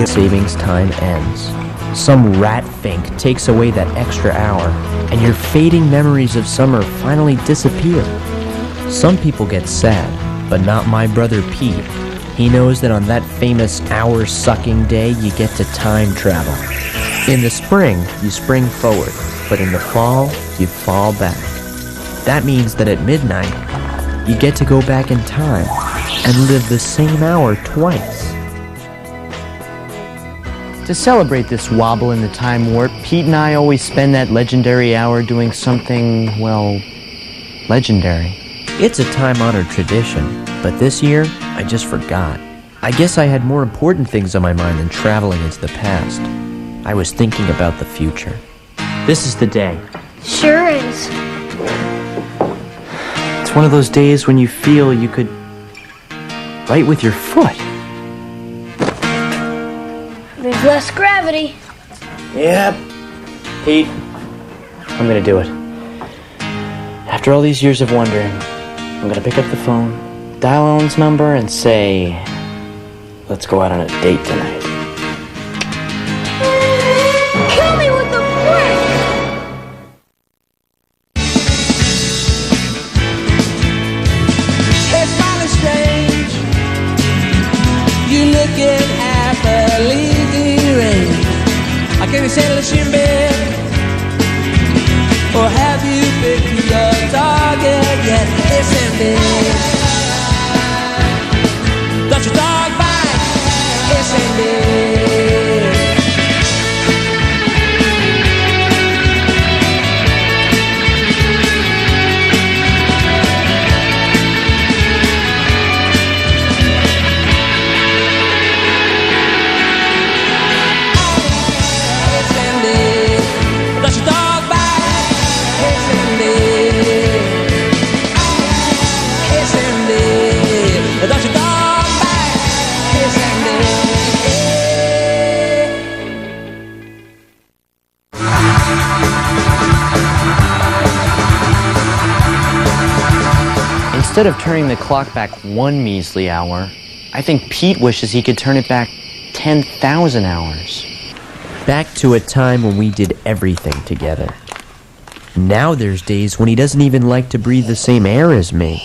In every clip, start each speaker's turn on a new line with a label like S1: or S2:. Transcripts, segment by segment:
S1: savings time ends. Some rat fink takes away that extra hour, and your fading memories of summer finally disappear. Some people get sad, but not my brother Pete. He knows that on that famous hour-sucking day, you get to time travel. In the spring, you spring forward, but in the fall, you fall back. That means that at midnight, you get to go back in time and live the same hour twice. To celebrate this wobble in the time warp, Pete and I always spend that legendary hour doing something, well, legendary. It's a time-honored tradition, but this year, I just forgot. I guess I had more important things on my mind than traveling into the past. I was thinking about the future. This is the day.
S2: Sure is.
S1: It's one of those days when you feel you could write with your foot.
S2: There's less gravity.
S1: Yep. Pete, I'm gonna do it. After all these years of wondering, I'm gonna pick up the phone, dial Owen's number, and say, let's go out on a date tonight.
S2: Kill me with the brick!
S3: It's finally strange. You looking at the leafy rain. Can you settle a shin bed? Or have you picked your target yet? It's ended. Got your dog bite. It's ended.
S1: Instead of turning the clock back one measly hour, I think Pete wishes he could turn it back 10,000 hours. Back to a time when we did everything together. Now there's days when he doesn't even like to breathe the same air as me.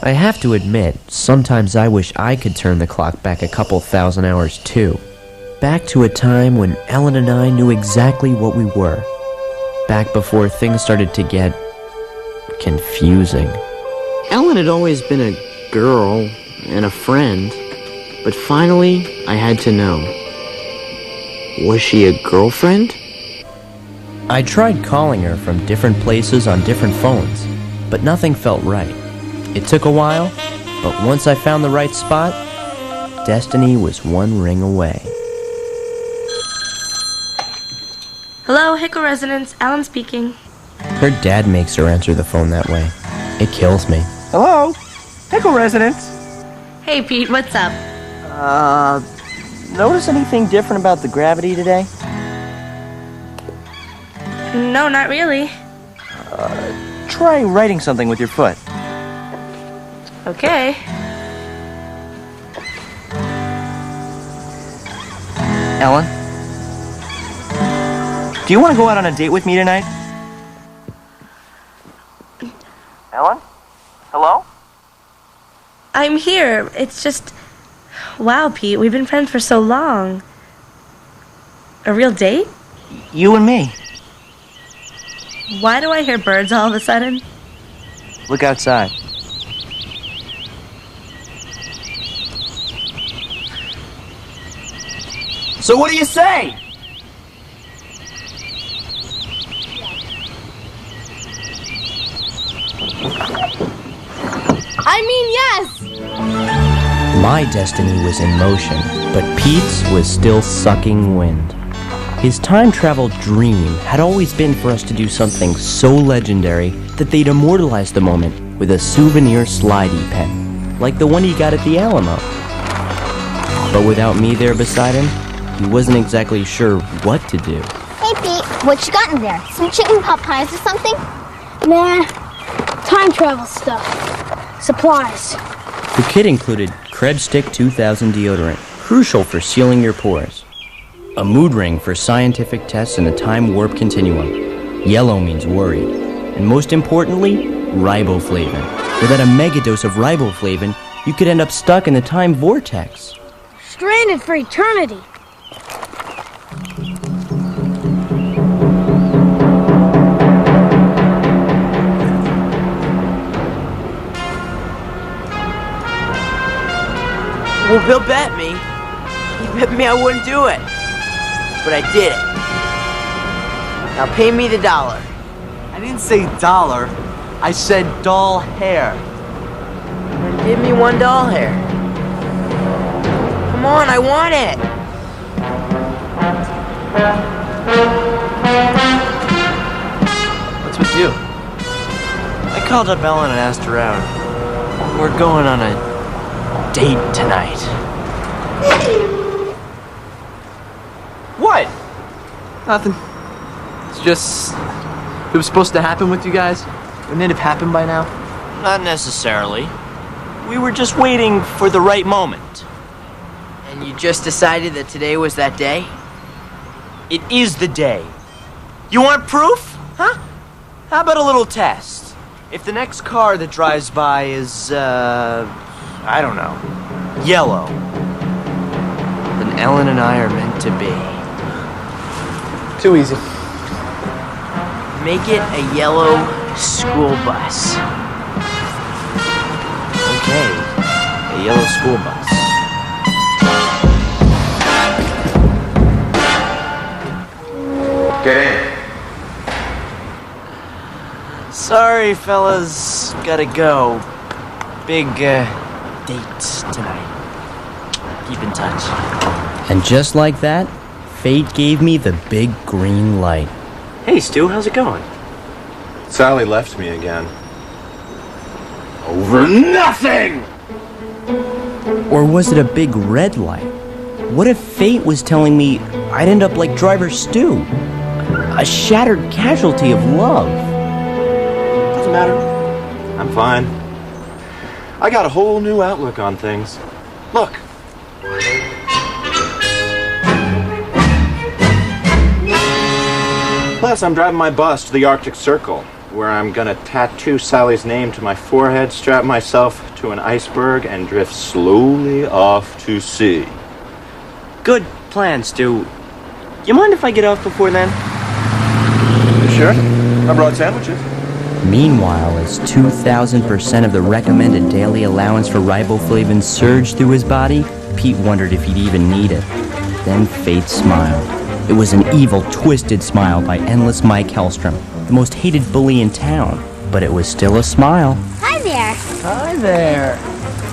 S1: I have to admit, sometimes I wish I could turn the clock back a couple thousand hours too. Back to a time when Ellen and I knew exactly what we were. Back before things started to get confusing. Ellen had always been a girl and a friend, but finally I had to know. Was she a girlfriend? I tried calling her from different places on different phones, but nothing felt right. It took a while, but once I found the right spot, destiny was one ring away.
S4: Hello, Hickle Residence. Alan speaking.
S1: Her dad makes her answer the phone that way. It kills me.
S5: Hello? Pickle Residence?
S4: Hey, Pete, what's up?
S1: Notice anything different about the gravity today?
S4: No, not really.
S5: Try writing something with your foot.
S4: Okay.
S5: Ellen? Do you want to go out on a date with me tonight? Ellen? Hello?
S4: I'm here. It's just... Wow, Pete, we've been friends for so long. A real date?
S5: You and me.
S4: Why do I hear birds all of a sudden?
S5: Look outside. So what do you say?
S2: I mean, yes!
S1: My destiny was in motion, but Pete's was still sucking wind. His time travel dream had always been for us to do something so legendary that they'd immortalize the moment with a souvenir slidey pen, like the one he got at the Alamo. But without me there beside him, he wasn't exactly sure what to do.
S2: Hey, Pete, what you got in there? Some chicken pot pies or something? Nah, time travel stuff. Supplies.
S1: The kit included Krebs Stick 2000 deodorant, crucial for sealing your pores. A mood ring for scientific tests in the time warp continuum. Yellow means worried. And most importantly, riboflavin. Without a megadose of riboflavin, you could end up stuck in the time vortex.
S2: Stranded for eternity.
S6: Well, Bill bet me. He bet me I wouldn't do it. But I did it. Now pay me the $1.
S5: I didn't say dollar. I said doll hair.
S6: Then give me one doll hair. Come on, I want it.
S5: What's with you? I called up Ellen and asked her out. We're going on a date tonight. What? Nothing. It's just... It was supposed to happen with you guys? Wouldn't it have happened by now?
S7: Not necessarily. We were just waiting for the right moment.
S6: And you just decided that today was that day?
S7: It is the day. You want proof? Huh? How about a little test? If the next car that drives by is, I don't know, yellow, then Ellen and I are meant to be.
S5: Too easy.
S6: Make it a yellow school bus.
S7: Okay, a yellow school bus.
S8: Get in.
S7: Sorry, fellas. Gotta go. Big, date tonight. Keep in touch.
S1: And just like that, fate gave me the big green light.
S7: Hey, Stu, how's it going?
S8: Sally left me again. Over nothing!
S1: Or was it a big red light? What if fate was telling me I'd end up like Driver Stu? A shattered casualty of love.
S8: Doesn't matter. I'm fine. I got a whole new outlook on things. Look. Plus, I'm driving my bus to the Arctic Circle, where I'm gonna tattoo Sally's name to my forehead, strap myself to an iceberg, and drift slowly off to sea.
S7: Good plan, Stu. You mind if I get off before then?
S8: You sure? I brought sandwiches.
S1: Meanwhile, as 2,000% of the recommended daily allowance for riboflavin surged through his body, Pete wondered if he'd even need it. Then fate smiled. It was an evil, twisted smile by Endless Mike Hellstrom, the most hated bully in town. But it was still a smile.
S2: Hi there.
S6: Hi there.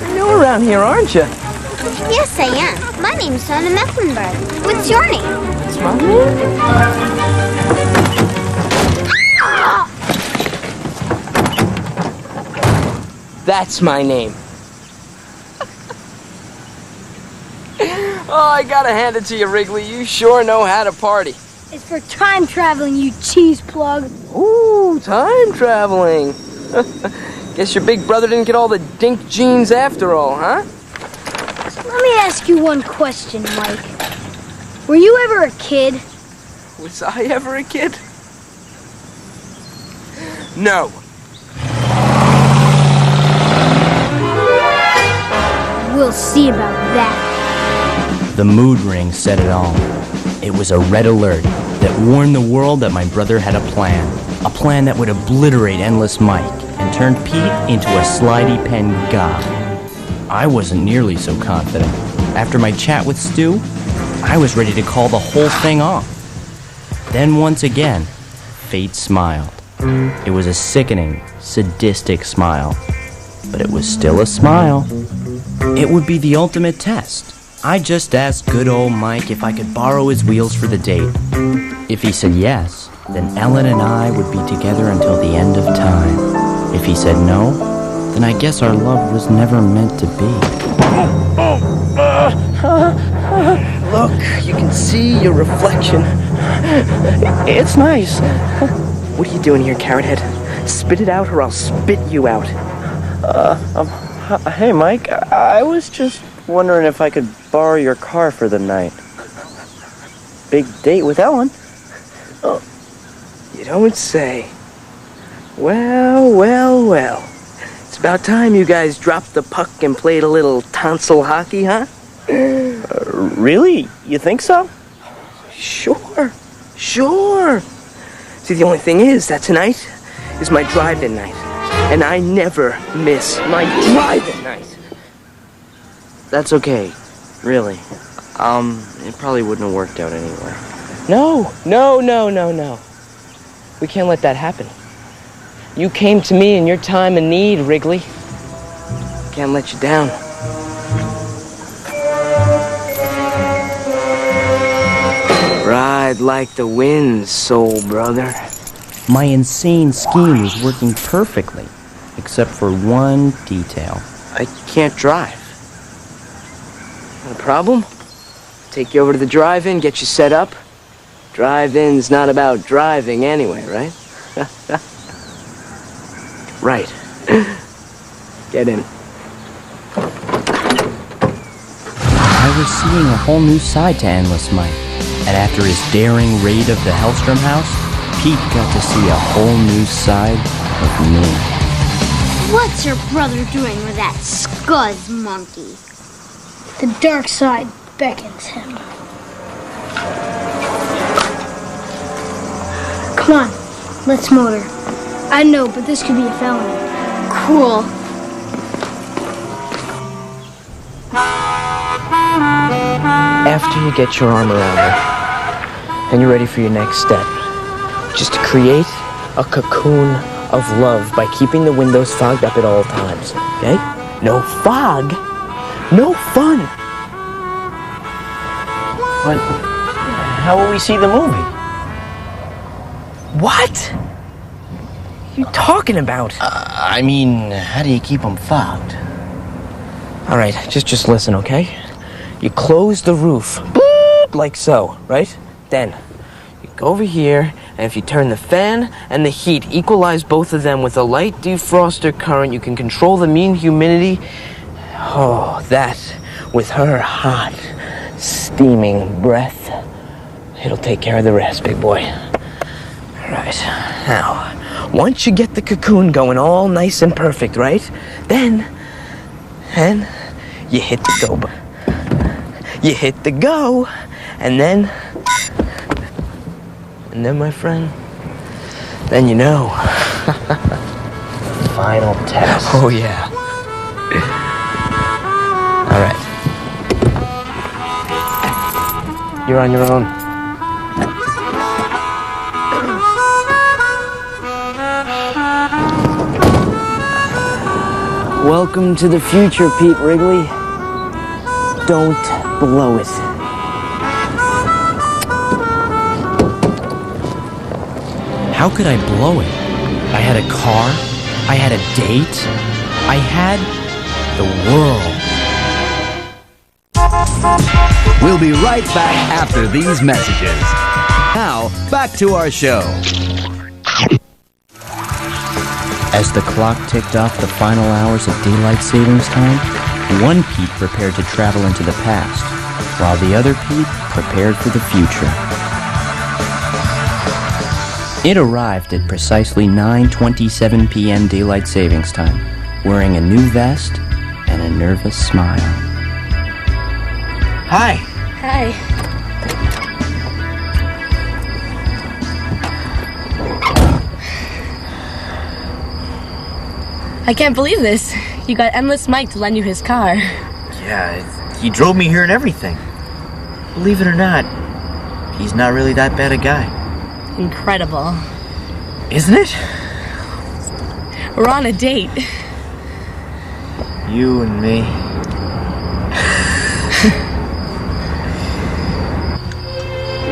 S6: You're new around here, aren't you?
S2: Yes, I am. My name's Donna Mecklenburg. What's your name?
S6: What's my name? That's my name. Oh, I gotta hand it to you, Wrigley. You sure know how to party.
S2: It's for time traveling, you cheese plug.
S6: Ooh, time traveling. Guess your big brother didn't get all the dink genes after all, huh?
S2: Let me ask you one question, Mike. Were you ever a kid?
S6: Was I ever a kid? No.
S2: We'll see about that.
S1: The mood ring said it all. It was a red alert that warned the world that my brother had a plan that would obliterate Endless Mike and turn Pete into a slidey pen god. I wasn't nearly so confident. After my chat with Stu, I was ready to call the whole thing off. Then once again, fate smiled. It was a sickening, sadistic smile, but it was still a smile. It would be the ultimate test. I just asked good old Mike if I could borrow his wheels for the date. If he said yes, then Ellen and I would be together until the end of time. If he said no, then I guess our love was never meant to be.
S6: Look, you can see your reflection. It's nice. What are you doing here, Carrot Head? Spit it out or I'll spit you out.
S5: Hey, Mike, I was just wondering if I could borrow your car for the night. Big date with Ellen.
S6: Oh, you don't say. Well, well, well. It's about time you guys dropped the puck and played a little tonsil hockey, huh?
S5: Really? You think so?
S6: Sure. See, the only thing is that tonight is my drive-in night. And I never miss my drive-in night.
S5: That's okay. Really. It probably wouldn't have worked out anyway.
S6: No. We can't let that happen. You came to me in your time of need, Wrigley. Can't let you down. Ride like the wind, soul brother.
S1: My insane scheme was working perfectly, except for one detail.
S6: I can't drive. Not a problem? Take you over to the drive-in, get you set up. Drive-in's not about driving anyway, right? Right. Get in.
S1: I was seeing a whole new side to Endless Mike, and after his daring raid of the Hellstrom house, Pete got to see a whole new side of me.
S2: What's your brother doing with that scuzz monkey?
S9: The dark side beckons him. Come on, let's motor. I know, but this could be a felony.
S2: Cool.
S6: After you get your arm around her, and you're ready for your next step, just to create a cocoon of love by keeping the windows fogged up at all times, okay? No fog, no fun.
S5: But how will we see the movie?
S6: What? What are you talking about?
S5: I mean, how do you keep them fogged?
S6: All right, just listen, okay? You close the roof, like so, right? Then you go over here, and if you turn the fan and the heat, equalize both of them with a light defroster current, you can control the mean humidity. Oh, that, with her hot, steaming breath, it'll take care of the rest, big boy. All right, now, once you get the cocoon going all nice and perfect, right? Then you hit the go button. You hit the go, and then, my friend, then you know.
S5: Final test.
S6: Oh, yeah. All right. You're on your own. Welcome to the future, Pete Wrigley. Don't blow it.
S1: How could I blow it? I had a car, I had a date, I had the world.
S10: We'll be right back after these messages. Now, back to our show.
S1: As the clock ticked off the final hours of daylight savings time, one Pete prepared to travel into the past, while the other Pete prepared for the future. It arrived at precisely 9:27 p.m. daylight savings time, wearing a new vest and a nervous smile.
S6: Hi.
S4: Hi. I can't believe this. You got Endless Mike to lend you his car.
S5: Yeah, he drove me here and everything. Believe it or not, he's not really that bad a guy.
S4: Incredible.
S5: Isn't it?
S4: We're on a date.
S5: You and me.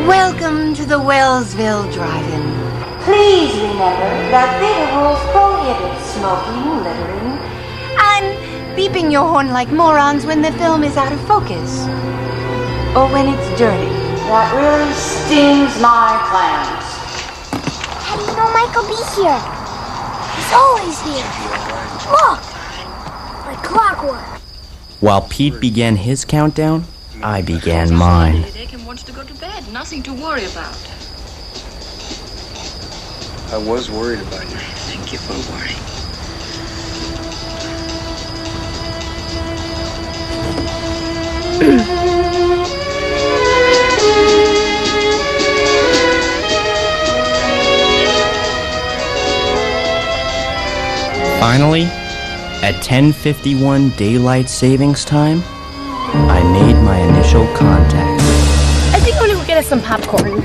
S11: Welcome to the Wellsville Drive-In. Please remember that theater rules prohibit smoking, littering, and beeping your horn like morons when the film is out of focus. Or when it's dirty. That really stings my clams.
S2: How do you know Mike will be here? He's always here. Look! Like clockwork.
S1: While Pete began his countdown, I began mine.
S12: Wants to go to bed. Nothing to worry about.
S13: I was worried about you.
S12: Thank you for worrying.
S1: Finally, at 10:51 daylight savings time, I made my initial contact.
S4: I think I'm gonna go get us some popcorn.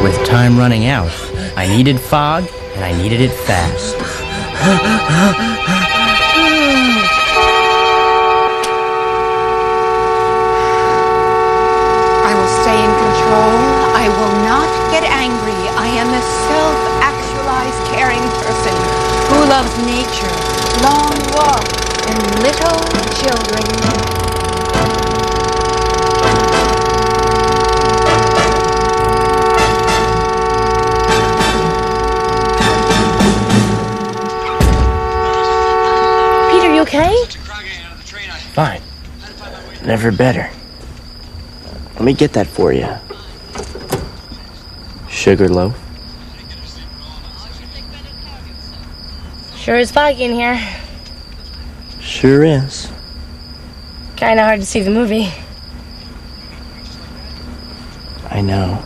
S1: With time running out, I needed fog, and I needed it fast.
S11: I will stay in control. I will not get angry. I am a self-actualized, caring person who loves nature, long walks, and little children.
S4: Okay?
S7: Fine. Never better. Let me get that for you. Sugar loaf.
S4: Sure is foggy in here.
S7: Sure is.
S4: Kinda hard to see the movie.
S7: I know.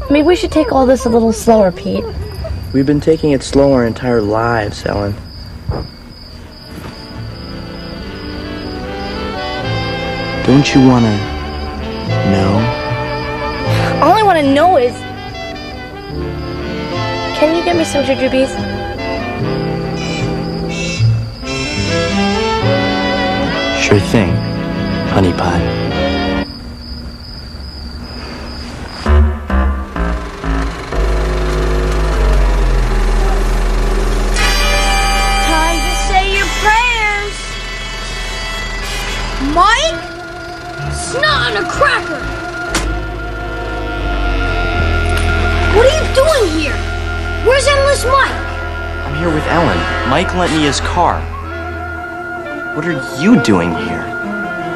S4: Maybe we should take all this a little slower, Pete.
S7: We've been taking it slow our entire lives, Ellen. Don't you want to know?
S4: All I want to know is... Can you get me some jujubes?
S7: Sure thing, honey pot.
S9: Mike? Snot on a cracker! What are you doing here? Where's Endless Mike?
S7: I'm here with Ellen. Mike lent me his car. What are you doing here?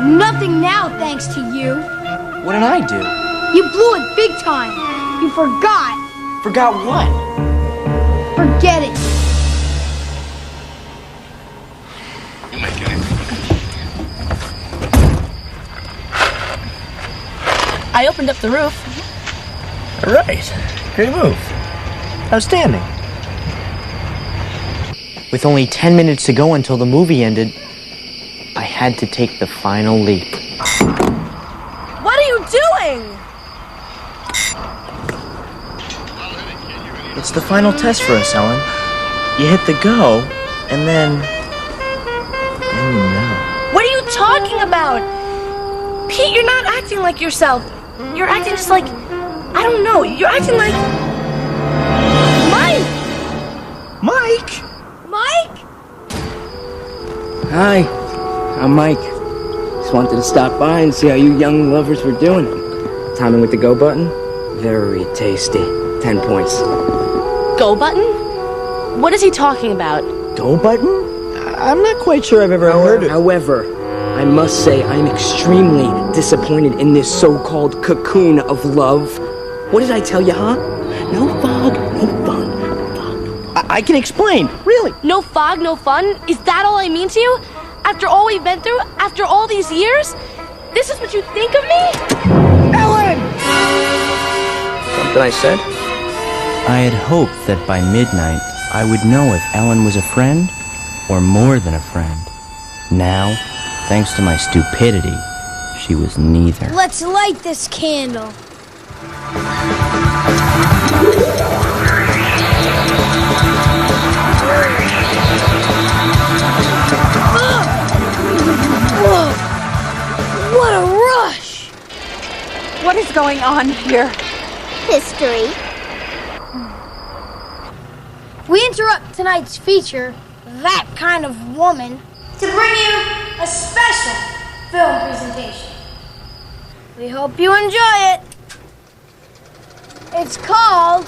S9: Nothing now, thanks to you.
S7: What did I do?
S9: You blew it big time. You forgot.
S7: Forgot what?
S9: Forget it.
S4: I opened up the roof.
S7: All right. Great move. Outstanding. With only 10 minutes to go until the movie ended, I had to take the final leap.
S4: What are you doing?
S7: It's the final test for us, Ellen. You hit the go, and then you know.
S4: What are you talking about? Pete, you're not acting like yourself. You're acting just like, I don't know, you're acting like... Mike!
S7: Mike?
S4: Mike?
S6: Hi, I'm Mike. Just wanted to stop by and see how you young lovers were doing. Timing with the go button? Very tasty. 10 points.
S4: Go button? What is he talking about?
S6: Go button? I'm not quite sure I've ever heard it. However, I must say I'm extremely disappointed in this so-called cocoon of love. What did I tell you, huh? No fog, no fun.
S7: I can explain, really.
S4: No fog, no fun? Is that all I mean to you? After all we've been through? After all these years? This is what you think of me?
S7: Ellen! Something I said?
S1: I had hoped that by midnight I would know if Ellen was a friend or more than a friend. Now, thanks to my stupidity, she was neither.
S9: Let's light this candle. Whoa! What a rush!
S11: What is going on here?
S2: History.
S9: We interrupt tonight's feature, That Kind of Woman, to bring you a special film presentation. We hope you enjoy it. It's called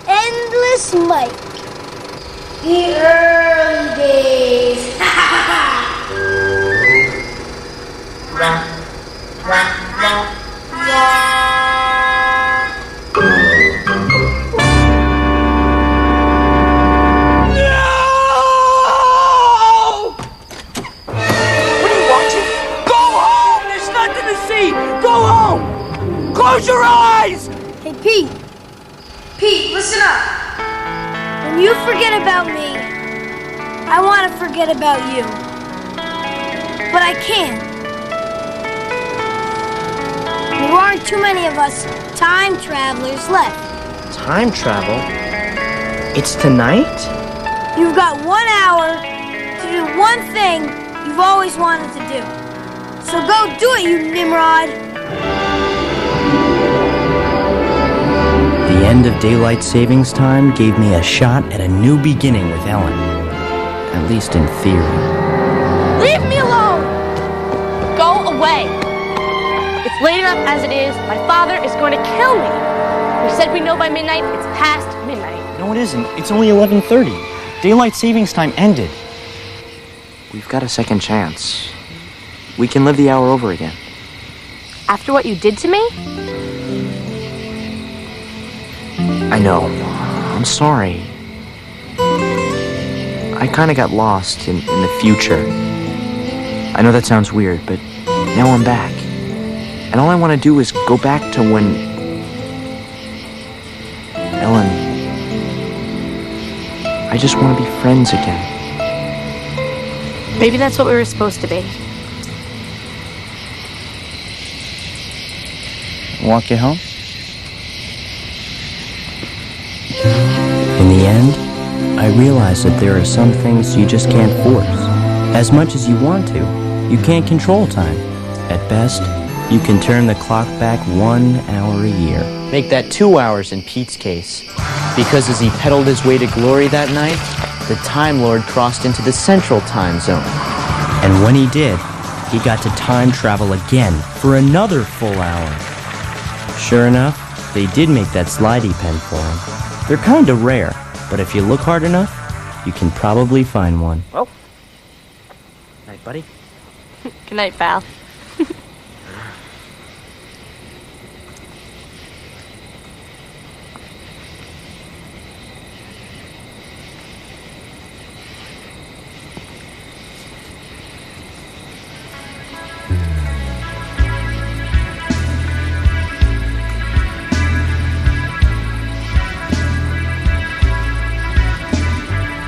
S9: Endless Mike. The early days.
S3: Close your eyes!
S9: Hey, Pete. Pete, listen up. When you forget about me, I want to forget about you. But I can't. There aren't too many of us time travelers left.
S6: Time travel? It's tonight?
S9: You've got 1 hour to do one thing you've always wanted to do. So go do it, you Nimrod.
S1: The end of daylight savings time gave me a shot at a new beginning with Ellen. At least in theory.
S4: Leave me alone! Go away! It's late enough as it is. My father is going to kill me. We said we know by midnight. It's past midnight.
S5: No, it isn't. It's only 11:30. Daylight savings time ended.
S6: We've got a second chance. We can live the hour over again.
S4: After what you did to me?
S6: I know. I'm sorry. I kind of got lost in the future. I know that sounds weird, but now I'm back. And all I want to do is go back to when... Ellen... I just want to be friends again.
S4: Maybe that's what we were supposed to be.
S5: Walk you home?
S1: In the end, I realized that there are some things you just can't force. As much as you want to, you can't control time. At best, you can turn the clock back 1 hour a year.
S5: Make that 2 hours in Pete's case. Because as he pedaled his way to glory that night, the Time Lord crossed into the Central Time Zone.
S1: And when he did, he got to time travel again for another full hour. Sure enough, they did make that slidey pen for him. They're kinda rare, but if you look hard enough, you can probably find one.
S6: Well, night, buddy.
S4: Good night, pal.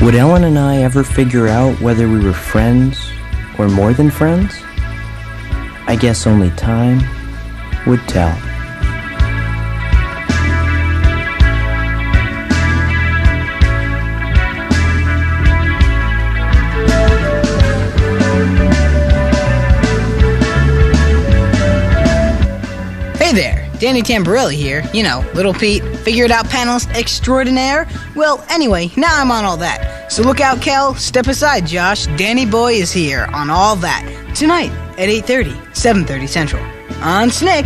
S1: Would Ellen and I ever figure out whether we were friends or more than friends? I guess only time would tell.
S14: Hey there, Danny Tamborelli here. You know, Little Pete, figure it out panelist extraordinaire. Well, anyway, now I'm on All That. So look out, Kel, step aside, Josh. Danny Boy is here on All That. Tonight at 8:30, 7:30 Central. On SNICK.